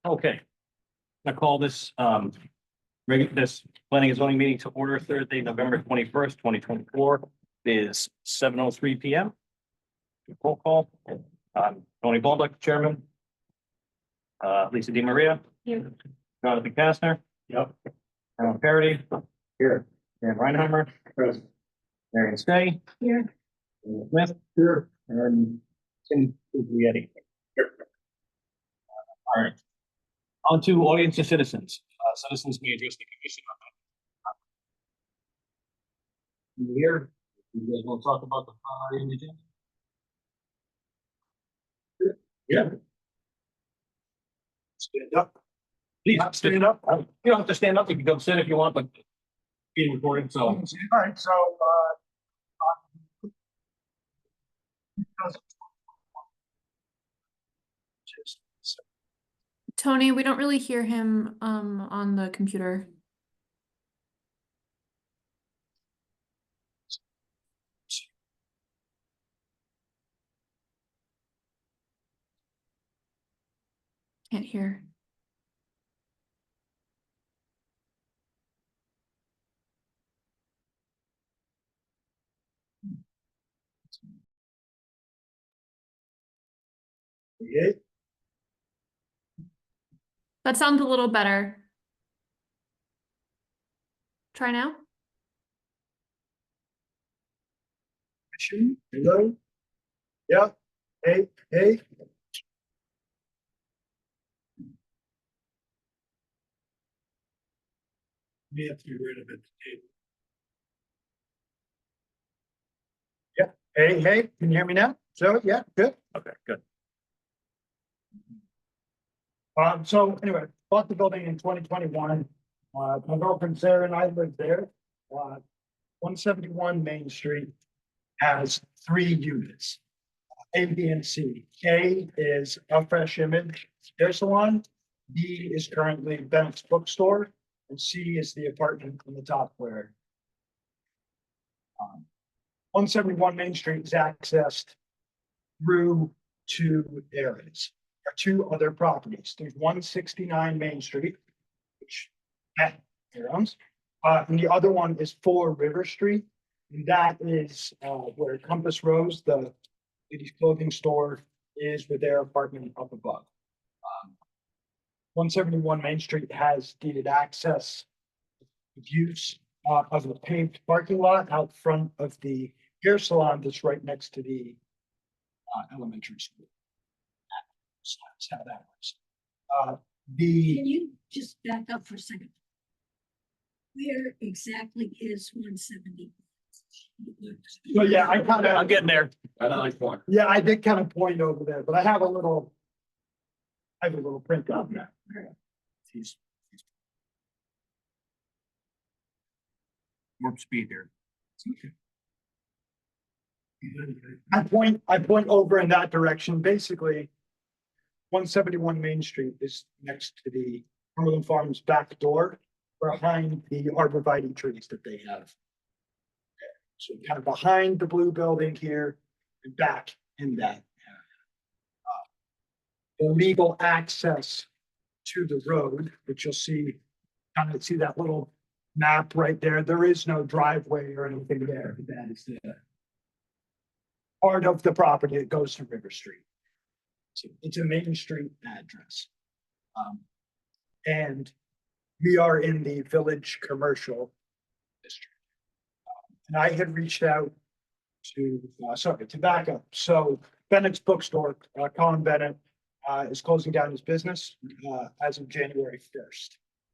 Okay. I call this, this planning and zoning meeting to order Thursday, November 21st, 2024 is 7:03 PM. Roll call. Tony Baldock, Chairman. Lisa Di Maria. Here. Jonathan Kastner. Yep. Alan Parity. Here. Dan Reinheimer. Present. Marion Stay. Here. Smith. Here. And Tim Uglietti. Here. All right. On to audience and citizens. Citizens may address the commission. Here, you guys want to talk about the priority agenda? Yeah. Stand up. Please, stand up. You don't have to stand up. You can go sit if you want, but being recorded, so. All right, so, Tony, we don't really hear him on the computer. Can't hear. yeah, That sounds a little better. Try now. hello? Yeah, hey, hey. We have to get rid of it. Yeah, hey, hey, can you hear me now? So, yeah, good. Okay, good. So anyway, bought the building in 2021. My girlfriend Sarah and I lived there. 171 Main Street has 3 units. A, B, and C. A is a fresh image hair salon. B is currently Bennett's bookstore, and C is the apartment on the top floor. 171 Main Street is accessed through 2 areas. There are 2 other properties. There's 169 Main Street, which Matt owns, and the other one is 4 River Street, and that is where Compass Rose, the ladies' clothing store, is with their apartment up above. 171 Main Street has deeded access use of a paved parking lot out front of the hair salon that's right next to the elementary school. So that's how that works. Can you just back up for a second? Where exactly is 170? Well, yeah, I kind I'm of, getting there. yeah, I did kind of point over there, but I have a little print out there. Warp speed here. I point over in that direction. Basically, 171 Main Street is next to the Cumberland Farms back door, behind the arborvitae trees that they have. So kind of behind the blue building here and back in that. The legal access to the road, which you'll see, kind of see that little map right there. There is no driveway or anything there. That is the part of the property that goes to River Street. So it's a Main Street address. And we are in the Village Commercial District. And I had reached out to, to back up. So Bennett's bookstore, Colin Bennett, is closing down his business as of January 1st.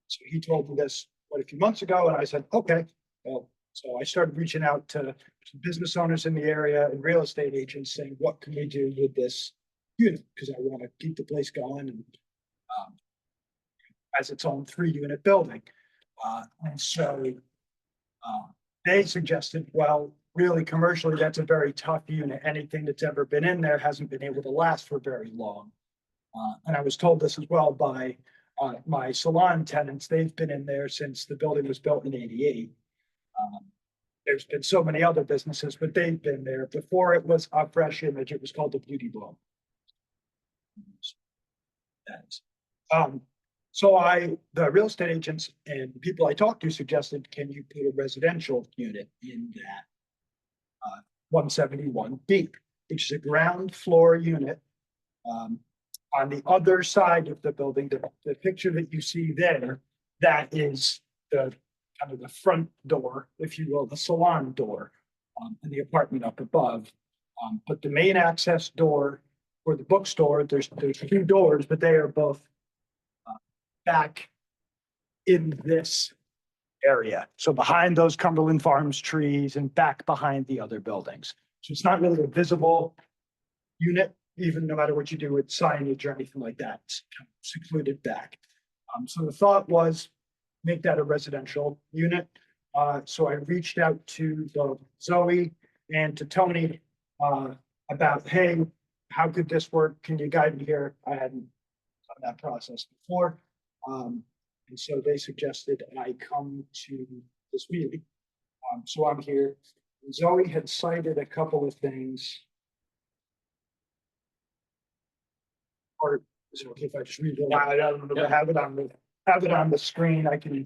So he told me this a few months ago, and I said, okay. Well, so I started reaching out to business owners in the area and real estate agents saying, what can we do with this unit? Because I want to keep the place going and as its own 3-unit building. And so they suggested, well, really commercially, that's a very tough unit. Anything that's ever been in there hasn't been able to last for very long. And I was told this as well by my salon tenants. They've been in there since the building was built in '88. There's been so many other businesses, but they've been there. Before it was a fresh image, it was called the Beauty Bloom. So the real estate agents and people I talked to suggested, can you put a residential unit in that? 171B, which is a ground floor unit. On the other side of the building, the picture that you see there, that is the kind of the front door, if you will, the salon door, and the apartment up above. But the main access door for the bookstore, there's two doors, but they are both back in this area. So behind those Cumberland Farms trees and back behind the other buildings. So it's not really a visible unit, even no matter what you do with signage or anything like that, it's kind of secluded back. So the thought was make that a residential unit. So I reached out to Zoe and to Tony about, hey, how could this work? Can you guide me here? I hadn't done that process before. And so they suggested I come to this meeting. So I'm here. Zoe had cited a couple of things. Or is it okay if I just read it aloud? I don't know, have it on the screen. I can.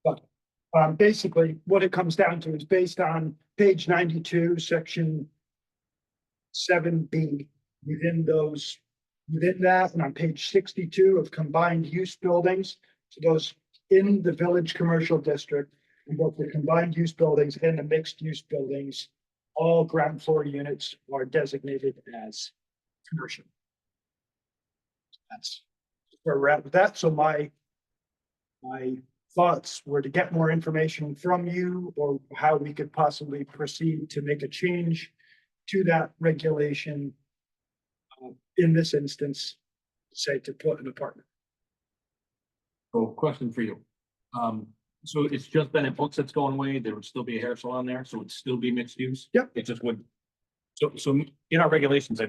But basically, what it comes down to is based on page 92, section 7B. Within that, and on page 62 of combined use buildings, so those in the village commercial district, and both the combined use buildings and the mixed use buildings, all ground floor units are designated as commercial. That's where we're at with that. So my thoughts were to get more information from you, or how we could possibly proceed to make a change to that regulation. In this instance, say to put an apartment. So question for you. So it's just Bennett Books that's going away. There would still be a hair salon there, so it'd still be mixed use? Yep. It just would. So in our regulations, so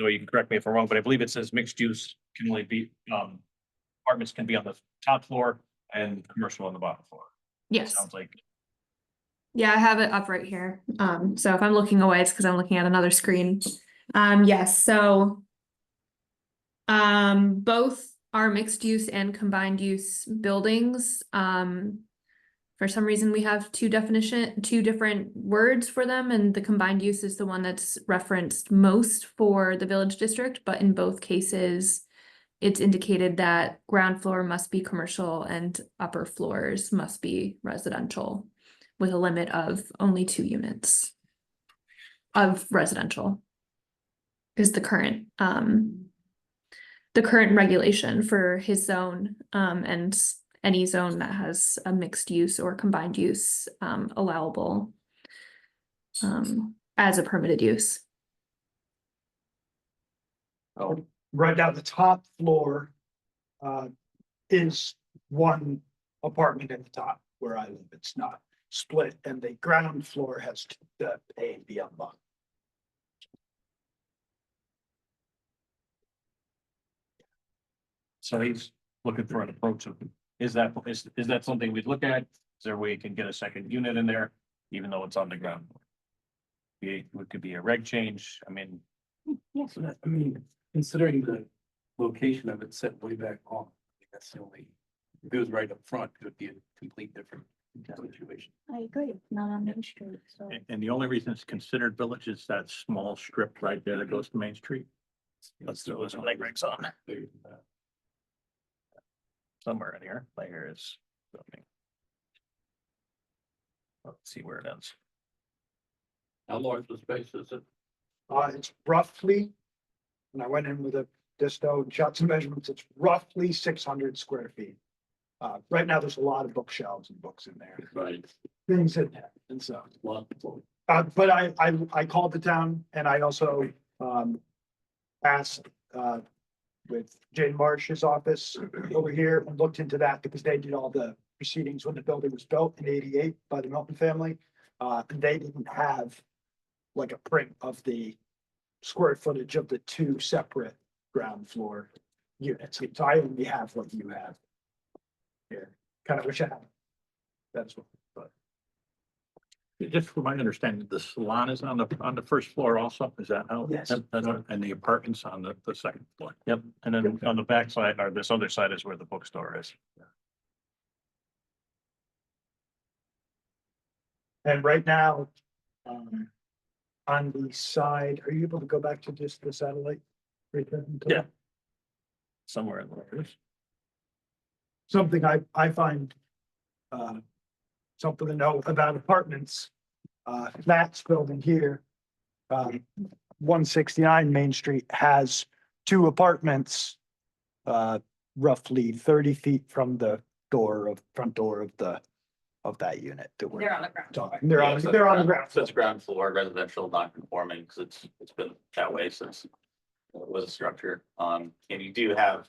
you can correct me if I'm wrong, but I believe it says mixed use can only be, apartments can be on the top floor and commercial on the bottom floor. Yes. Sounds like. Yeah, I have it up right here. So if I'm looking away, it's because I'm looking at another screen. Yes, so both are mixed use and combined use buildings. For some reason, we have two different words for them, and the combined use is the one that's referenced most for the village district, but in both cases, it's indicated that ground floor must be commercial and upper floors must be residential, with a limit of only 2 units of residential is the current regulation for his zone, and any zone that has a mixed use or combined use allowable as a permitted use. Oh, right now, the top floor is one apartment at the top where I live. It's not split, and the ground floor has the A and B on the bottom. So he's looking for an approach of, is that something we'd look at? Is there a way you can get a second unit in there, even though it's on the ground? It could be a reg change. I mean. Yes, I mean, considering the location of it set way back on, that's the only, if it was right up front, it would be a complete different situation. I agree, not on Main Street, so. And the only reason it's considered village is that small strip right there that goes to Main Street. Let's throw those leg rigs on. Somewhere in here, like here is. Let's see where it ends. How large the space is it? It's roughly, and I went in with a disto and shot some measurements, it's roughly 600 square feet. Right now, there's a lot of bookshelves and books in there, Right. things in there, and so. Lot. But I called the town, and I also asked with Jane Marsh's office over here and looked into that, because they did all the proceedings when the building was built in '88 by the Milton family. And they didn't have like a print of the square footage of the 2 separate ground floor units. So I only have what you have here. Kind of wish I had. That's what, but. Just from my understanding, the salon is on the first floor also, is that how? Yes. And the apartments on the second floor. Yep, and then on the back side, or this other side is where the bookstore is. And right now, on the side, are you able to go back to just the satellite? Right there? Yeah. Somewhere in there. Something I find, something to know about apartments. Matt's building here, 169 Main Street has 2 apartments, roughly 30 feet from the front door of that unit. That we're They're on the ground. talking. They're on the ground. So it's ground floor residential non-conforming, because it's been that way since it was a structure. And you do have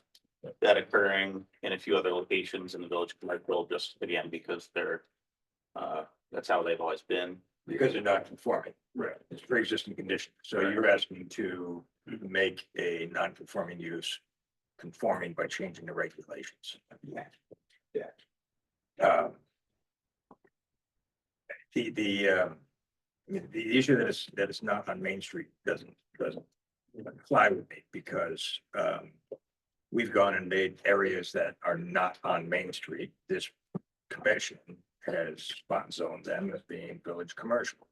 that occurring in a few other locations in the village commercial, just again, because they're, that's how they've always been. Because they're not conforming. Right. It's pre-existing condition. So you're asking to make a non-conforming use conforming by changing the regulations. Um, The issue that is not on Main Street doesn't apply with me because we've gone and made areas that are not on Main Street. This commission has spot zoned them as being village commercial.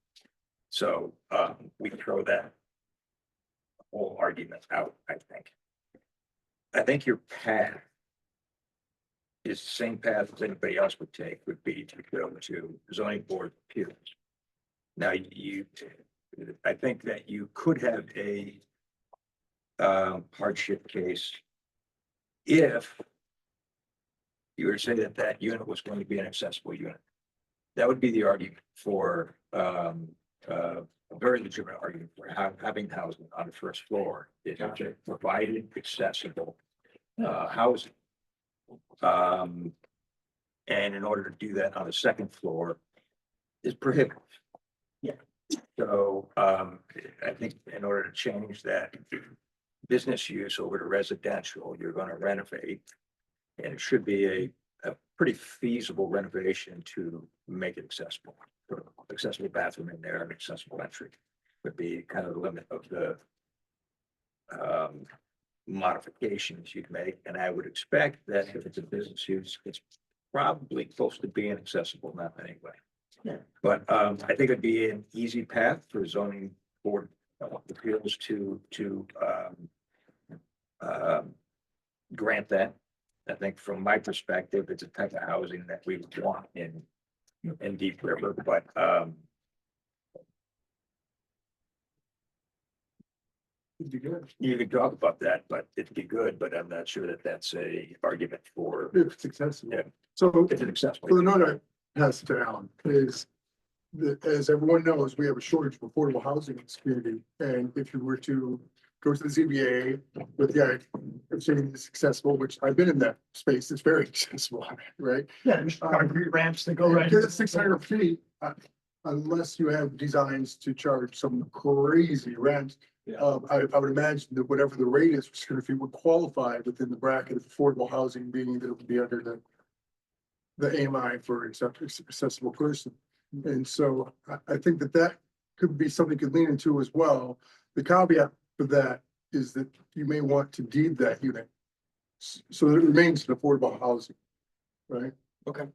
So we throw that whole argument out, I think. I think your path is the same path as anybody else would take, would be to go to zoning board of appeals. Now, I think that you could have a hardship case if you were to say that that unit was going to be an accessible unit. That would be the argument for a very legitimate argument for having housing on the first floor. Is provided accessible housing. And in order to do that on the second floor is prohibitive. Yeah. So I think in order to change that business use over to residential, you're going to renovate. And it should be a pretty feasible renovation to make it accessible. Put an accessible bathroom in there, an accessible entry would be kind of the limit of the modifications you'd make. And I would expect that if it's a business use, it's probably close to being accessible now anyway. Yeah. But I think it'd be an easy path for zoning board of appeals to grant that. I think from my perspective, it's a type of housing that we would want in Deep River, but you could talk about that, but it'd be good, but I'm not sure that that's a argument for, If it's accessible. Yeah. So, if it's accessible. so the note I passed to Alan is that, as everyone knows, we have a shortage of affordable housing in this community. And if you were to go to the ZBA with the idea of saying it's accessible, which I've been in that space, it's very accessible, right? Yeah, there's concrete ramps that go right. Because it's 600 feet, unless you have designs to charge some crazy rent. Yeah. I would imagine that whatever the rate is for 600 feet would qualify within the bracket of affordable housing, meaning that it would be under the AMI for accessible person. And so I think that could be something you could lean into as well. The caveat for that is that you may want to deed that unit so that it remains an affordable housing, right? Okay.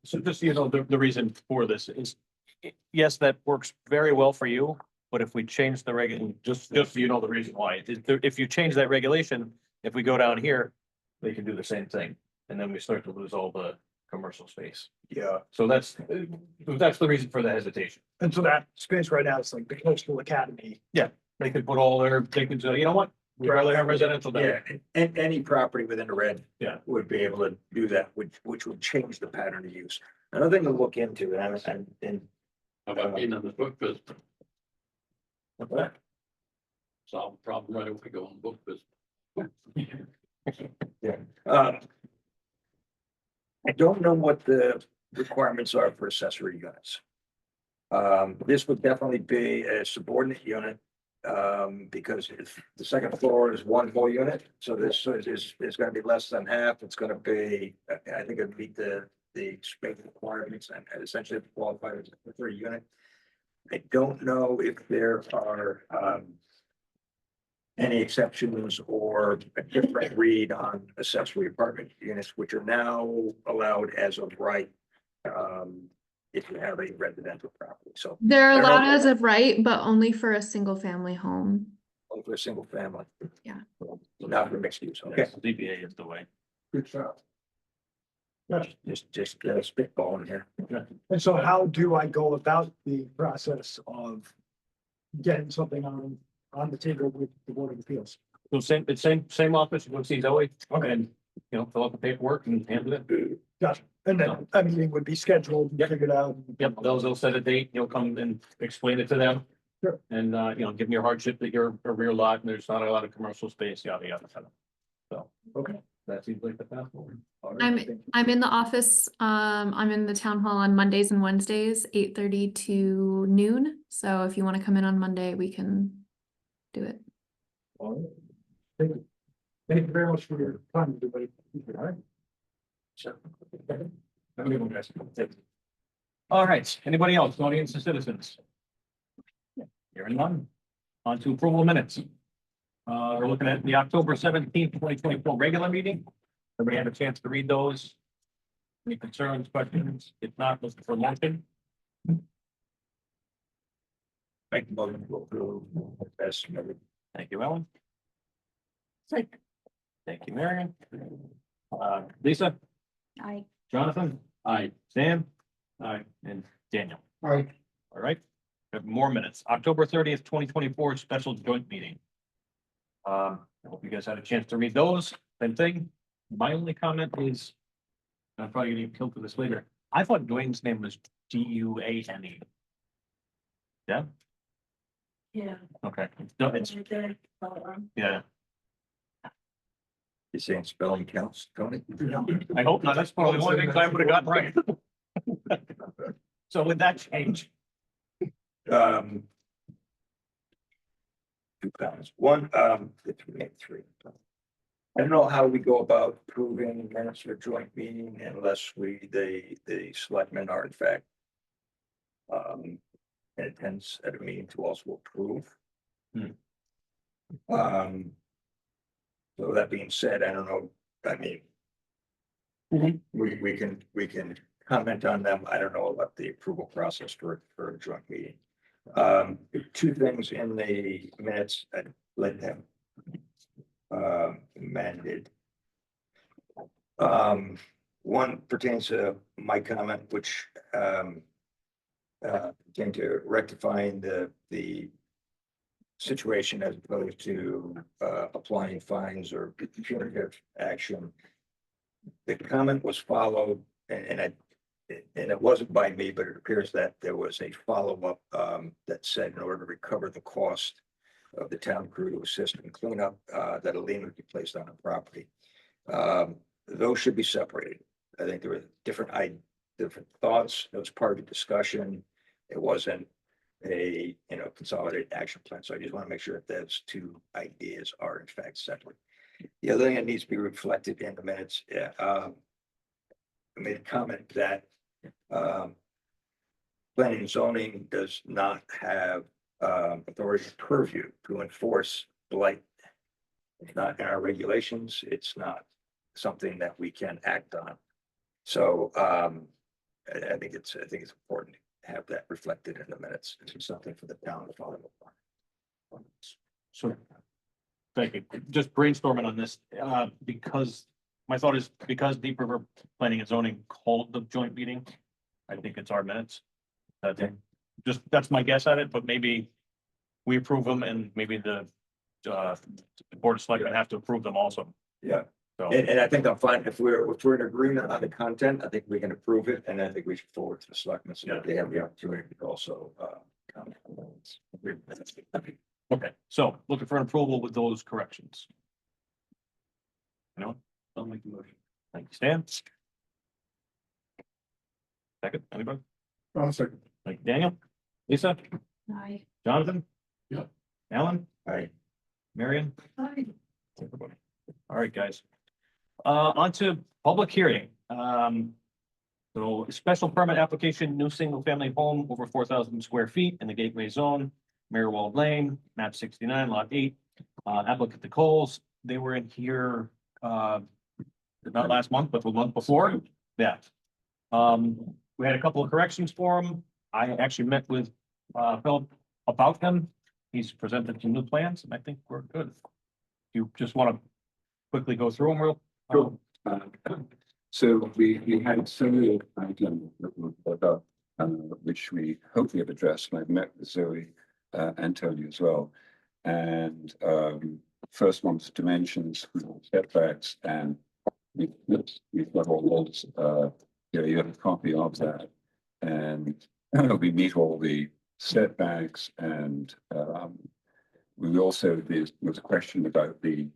So just, the reason for this is, yes, that works very well for you, but if we change the just so you know the reason why, if you change that regulation, if we go down here, they can do the same thing. And then we start to lose all the commercial space. Yeah. So that's the reason for the hesitation. And so that space right now is like the coastal academy. They could put all they could say, you know what? We'd rather have residential there. Yeah, and any property within the red. Yeah. Would be able to do that, which would change the pattern of use. Another thing to look into, and How about being in the book business? What's that? Solve the problem right away, go on book business. I don't know what the requirements are for accessory units. This would definitely be a subordinate unit. Because if the second floor is one whole unit, so this is gonna be less than half, it's gonna be, I think it'd meet the the space requirements and essentially qualify as a unit. I don't know if there are, any exceptions or a different read on accessory apartment units, which are now allowed as of right. If you have a residential property, so They're I don't know. allowed as of right, but only for a single family home. only for a single family. Yeah. Not for mixed use, okay, Yes, ZBA is the way. Good job. just spitballing here. And so how do I go about the process of getting something on the table with the Board of Appeals? So same office, you'll see Zoe, and, you know, fill out the paperwork and handle it. Gotcha. And then a meeting would be scheduled, Yep. figured out. Yep, they'll set a date, you'll come and explain it to them. Sure. And, you know, give me your hardship that you're a rear lot and there's not a lot of commercial space, yada, yada, yada. So. Okay. That seems like the path forward. I'm in the office, I'm in the town hall on Mondays and Wednesdays, 8:30 to noon. So if you want to come in on Monday, we can do it. Thank you. Thank you very much for your time, everybody. All right. Sure. Have a good one, guys. All right, anybody else, audience and citizens? Hearing none. On to approval of minutes. We're looking at the October 17th, 2024 regular meeting. Everybody have a chance to read those? Any concerns, questions? If not, looking for a motion. Make the motion to approve as submitted. Thank you, Ellen. Thank you, Marion. Lisa, I, Jonathan? Aye. Sam? Aye. And Daniel? All right. All right, we have more minutes. October 30th, 2024 special joint meeting. I hope you guys had a chance to read those. Same thing. My only comment is, I'm probably gonna get killed for this later. I thought Dwayne's name was Duane. Yeah, yeah. okay. No, it's, yeah, You saying spelling counts, Tony? I hope not. That's probably one of the things I would have gotten right. So with that change, Um. Two comments. One, three. I don't know how we go about proving minutes for a joint meeting unless the selectmen are in fact. Attends at a meeting to also approve. So that being said, I don't know, I mean. We can comment on them. I don't know about the approval process for a joint meeting. Two things in the minutes I'd let them. Amended. One pertains to my comment, which came to rectifying the situation as opposed to applying fines or punitive action. The comment was followed, and it wasn't by me, but it appears that there was a follow-up that said in order to recover the cost of the town crew to assist in cleanup, that a lien would be placed on the property. Those should be separated. I think there were different thoughts. It was part of the discussion. It wasn't a, consolidated action plan. So I just want to make sure that those two ideas are in fact separate. The other thing that needs to be reflected in the minutes, I made a comment that planning and zoning does not have authority purview to enforce blight. It's not in our regulations. It's not something that we can act on. So I think it's important to have that reflected in the minutes. It's something for the town to follow up on. so. Thank you. Just brainstorming on this, because my thought is because Deep River Planning and Zoning called the joint meeting. I think it's our minutes. That's my guess at it, but maybe we approve them and maybe the Board of Selectmen have to approve them also. Yeah. So, And I think I'm fine if we're in agreement on the content. I think we can approve it, and I think we should forward to the selectmen so that they have the opportunity to also comment on those. okay, so looking for an approval with those corrections. No, I'll make the motion. thank you, Stan. Second, anybody? I'll second. Thank you, Daniel. Lisa, I, Jonathan? Yep. Alan, Right. Marion? Everybody. All right, guys. On to public hearing. So special permit application, new single family home over 4,000 square feet in the gateway zone, Marywald Lane, map 69, lot 8. Applicant the Coles, they were in here, not last month, but the month before. Yeah. We had a couple of corrections for him. I actually met with Philip about them. He's presented some new plans and I think we're good. You just want to quickly go through them real? Sure. So we had several items that were brought up, which we hopefully have addressed, and I've met with Zoe and Tony as well. And first one's dimensions, setbacks, and we've got all those, you have a copy of that. And we meet all the setbacks and we also, there was a question about the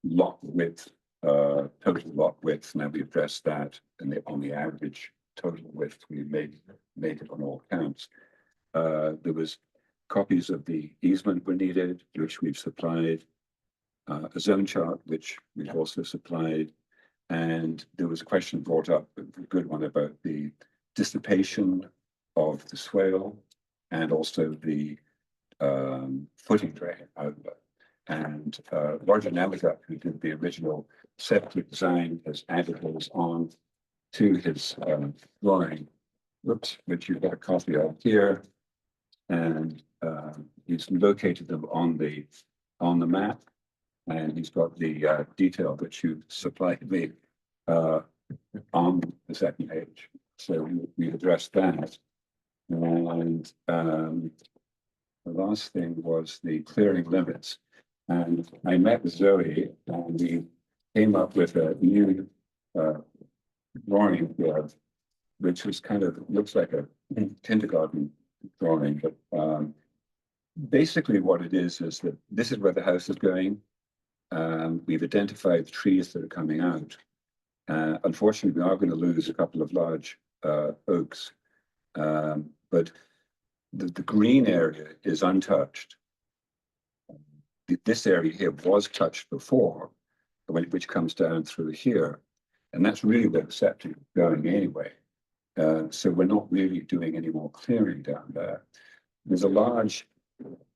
lot width, total lot width. Now we addressed that and on the average total width, we made it on all counts. There was copies of the easement were needed, which we've supplied, a zone chart, which we've also supplied. And there was a question brought up, a good one, about the dissipation of the swale and also the footing drain outlet. And Roger Namagut, who did the original septic design, has added those on to his drawing, which you've got a copy of here. And he's located them on the map, and he's got the detail that you supplied me on the second page. So we addressed that. And the last thing was the clearing limits. And I met with Zoe and we came up with a new drawing here, which was kind of, looks like a kindergarten drawing, but basically what it is that this is where the house is going. We've identified the trees that are coming out. Unfortunately, we are going to lose a couple of large oaks, but the green area is untouched. This area here was touched before, which comes down through here, and that's really where the septic is going anyway. So we're not really doing any more clearing down there. There's a large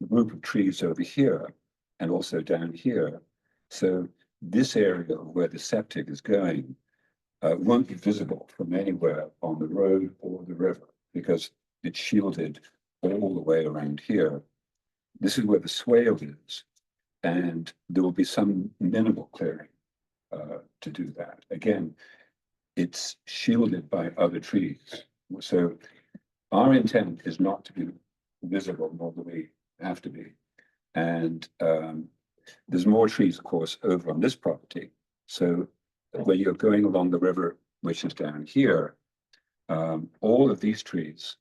group of trees over here and also down here. So this area where the septic is going won't be visible from anywhere on the road or the river because it's shielded all the way around here. This is where the swale is, and there will be some minimal clearing to do that. Again, it's shielded by other trees. So our intent is not to be visible, nor do we have to be. And there's more trees, of course, over on this property. So when you're going along the river, which is down here, all of these trees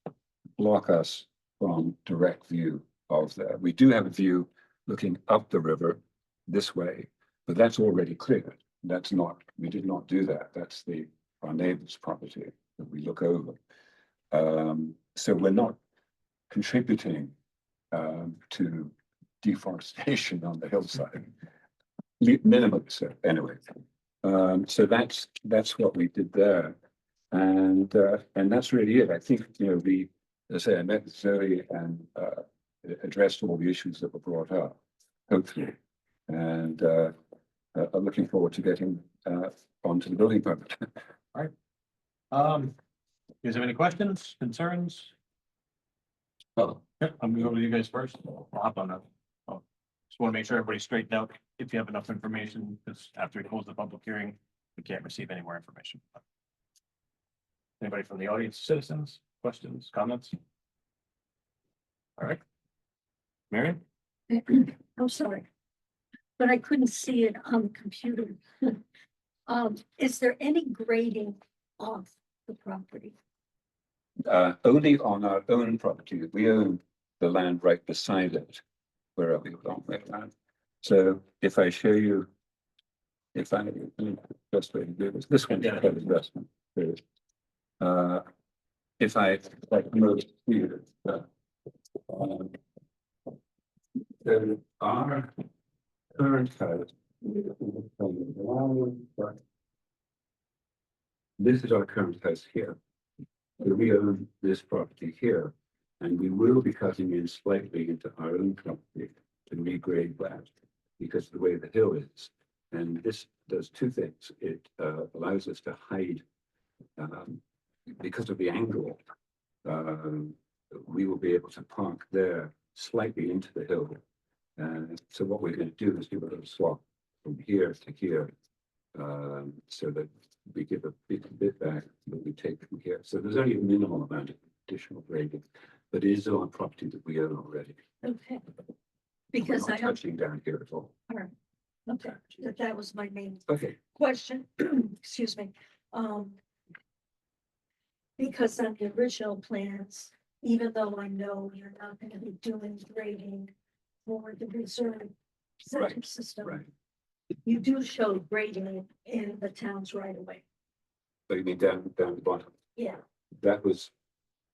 block us from direct view of that. We do have a view looking up the river this way, but that's already cleared. That's not, we did not do that. That's our neighbor's property that we look over. So we're not contributing to deforestation on the hillside, minimum, so anyway. So that's what we did there, and that's really it. I think, as I say, I met with Zoe and addressed all the issues that were brought up, hopefully, and I'm looking forward to getting onto the building permit. All right. You guys have any questions, concerns? Oh, yeah, I'm gonna go to you guys first. I'll hop on that. Oh, just want to make sure everybody's straightened out. If you have enough information, because after we close the public hearing, we can't receive any more information. Anybody from the audience, citizens, questions, comments? All right. Marion? I'm sorry, but I couldn't see it on the computer. Is there any grading of the property? Only on our own property. We own the land right beside it. Where are we on that land? So if I show you, if I best way to do this one, yeah, investment. If I move here, then our current code. this is our current house here. So we own this property here, and we will be cutting in slightly into our own property to regrade that because of the way the hill is. And this does two things. It allows us to hide because of the angle. We will be able to park there slightly into the hill. So what we're going to do is do a little swap from here to here, so that we give a bit back that we take from here. So there's only a minimal amount of additional grading, but it is on property that we own already. Okay. We're Because not I don't, touching down here at all. okay, that was my main Okay, question, excuse me. Because on the original plans, even though I know you're not gonna be doing grading for the reserve septic Right, system, right. you do show grading in the towns right away. So you mean down the bottom? Yeah, That was,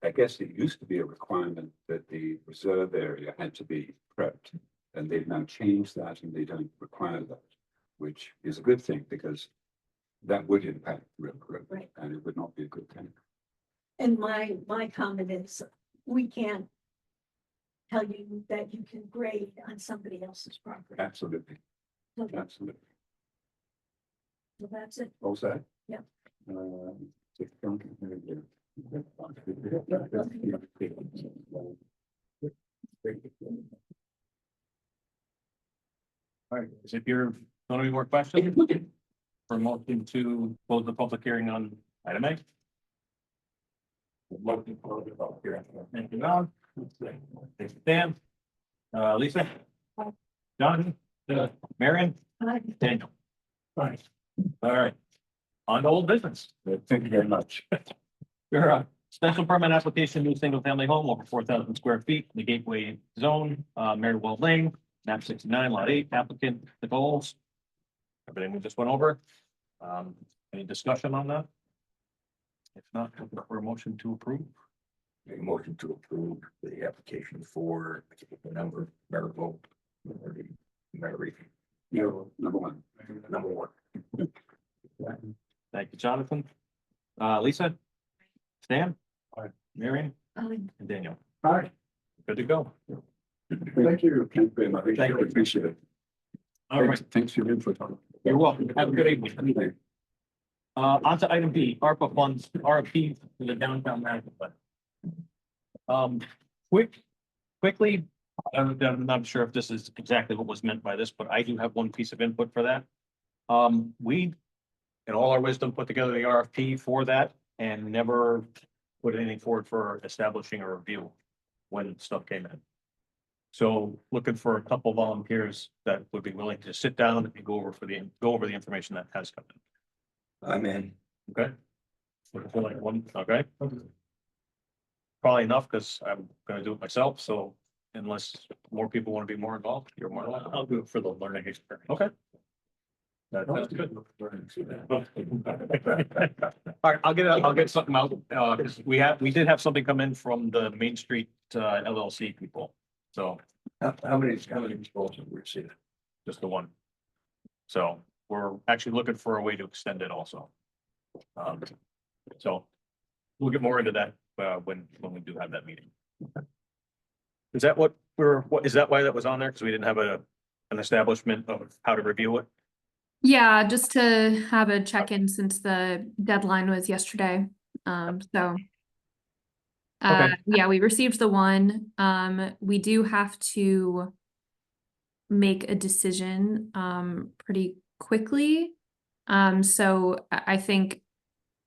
I guess it used to be a requirement that the reserve area had to be prepped. And they've now changed that and they don't require that, which is a good thing because that would impact real growth. Right. And it would not be a good thing. and my comment is, we can't tell you that you can grade on somebody else's property. Absolutely, Okay, absolutely. so that's it. All set? Yeah. Take the phone, here we go. All right, is it your, any more questions? For motion to close the public hearing on item A? Motion to close the public hearing. Thank you, Don. Thanks, Dan. Lisa? Jonathan? Marion? Hi. Daniel? All right. On to old business. Thank you very much. Your special permit application, new single family home over 4,000 square feet, in the gateway zone, Marywell Lane, map 69, lot 8, applicant, the goals. Everything we just went over. Any discussion on that? If not, looking for a motion to approve. Make a motion to approve the application for the number, Maryborough. Mary, No, number one. number one. Thank you, Jonathan. Lisa? Stan? Aye. Marion? Um, And Daniel? Hi, Good to go. thank you. Thank you very much. Thank you. Appreciate it. All right, Thanks for your input. you're welcome. Have a good evening. On to item B, ARPA funds, RFP for the downtown management plan. Quickly, I'm not sure if this is exactly what was meant by this, but I do have one piece of input for that. We, in all our wisdom, put together the RFP for that and never put anything forward for establishing a review when stuff came in. So looking for a couple volunteers that would be willing to sit down and go over the information that has come in. I'm in. Okay. Looking for like one, okay. Probably enough, because I'm gonna do it myself, so unless more people want to be more involved, you're more welcome. I'll do it for the learning experience. Okay. That's good. All right, I'll get something out, because we did have something come in from the Main Street LLC people, so How many proposals we received? just the one. So we're actually looking for a way to extend it also. So we'll get more into that when we do have that meeting. Is that what is that why that was on there? Because we didn't have an establishment of how to review it? Yeah, just to have a check-in since the deadline was yesterday. So. Okay. Yeah, we received the one. We do have to make a decision, pretty quickly. So I think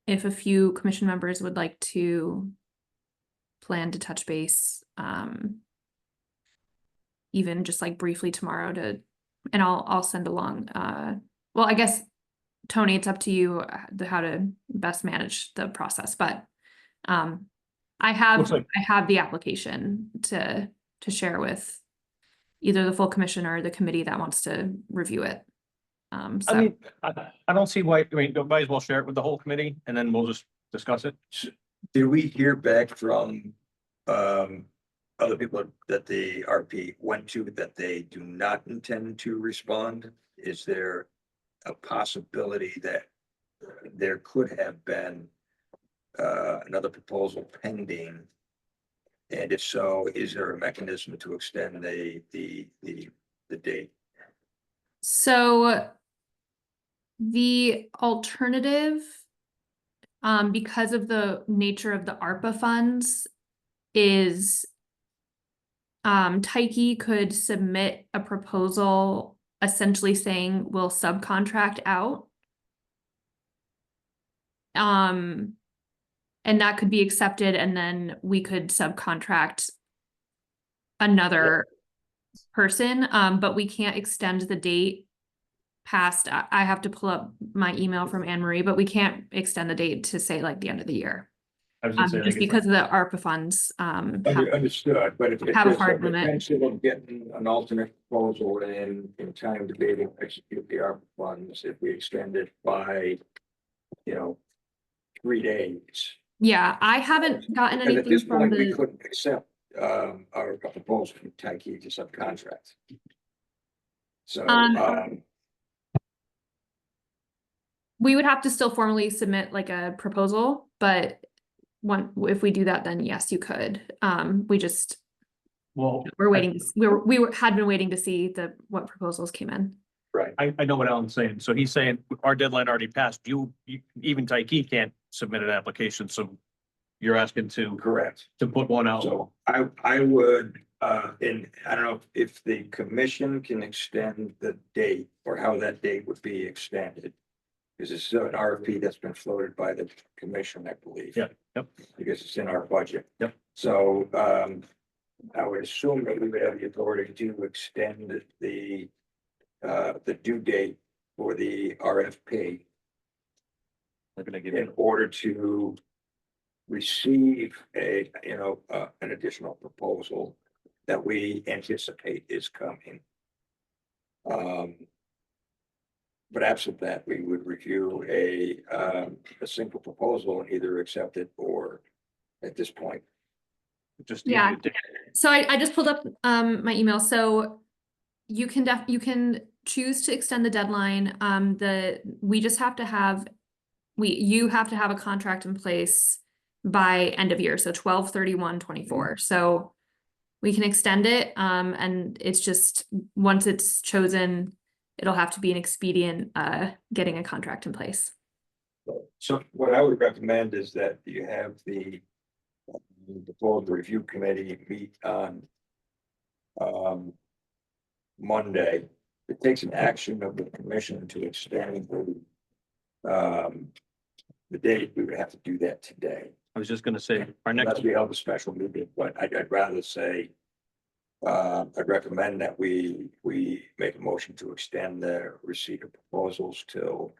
if a few commission members would like to plan to touch base, even just like briefly tomorrow and I'll send along, well, I guess, Tony, it's up to you how to best manage the process, but, I Looks like- have the application to share with either the full commission or the committee that wants to review it. I So, mean, I don't see why, might as well share it with the whole committee and then we'll just discuss it. Did we hear back from other people that the RP went to that they do not intend to respond? Is there a possibility that there could have been another proposal pending? And if so, is there a mechanism to extend the date? So the alternative, because of the nature of the ARPA funds, is Tyche could submit a proposal essentially saying we'll subcontract out. And that could be accepted, and then we could subcontract another person, but we can't extend the date past, I have to pull up my email from Anne Marie, but we can't extend the date to say like the end of the year. I was gonna say, I Just think it's because of the ARPA funds, Understood, but if Have a there's hard limit. potential of getting an alternate proposal in time to be able to execute the ARPA funds, if we extend it by, 3 days. yeah, I haven't gotten And at this anything from point, we the, couldn't accept our proposal from Tyche to subcontract. So, we would have to still formally submit like a proposal, but if we do that, then yes, you could. We just, Well, we're waiting, had been waiting to see what proposals came in. right, I know what Alan's saying. So he's saying our deadline already passed. You even Tyche can't submit an application, so you're asking correct. to put one out. So I would, and I don't know if the commission can extend the date or how that date would be extended. Because it's an RFP that's been floated by the commission, I believe. Yeah, yep. Because it's in our budget. Yep. So, I would assume that we would have the authority to extend the due date for the RFP They're gonna give in you, order to receive an additional proposal that we anticipate is coming. But absent that, we would review a single proposal and either accept it or at this point. just. Yeah. So I just pulled up my email. So you can choose to extend the deadline. We just have to have you have to have a contract in place by end of year, so 12/31/24. So we can extend it, and it's just once it's chosen, it'll have to be an expedient getting a contract in place. So what I would recommend is that you have the proposal review committee meet on Monday. It takes an action of the commission to extend the date. We would have to do that today. I was just gonna say, our Unless next, we held a special meeting, but I'd rather say I'd recommend that we make a motion to extend the receipt of proposals till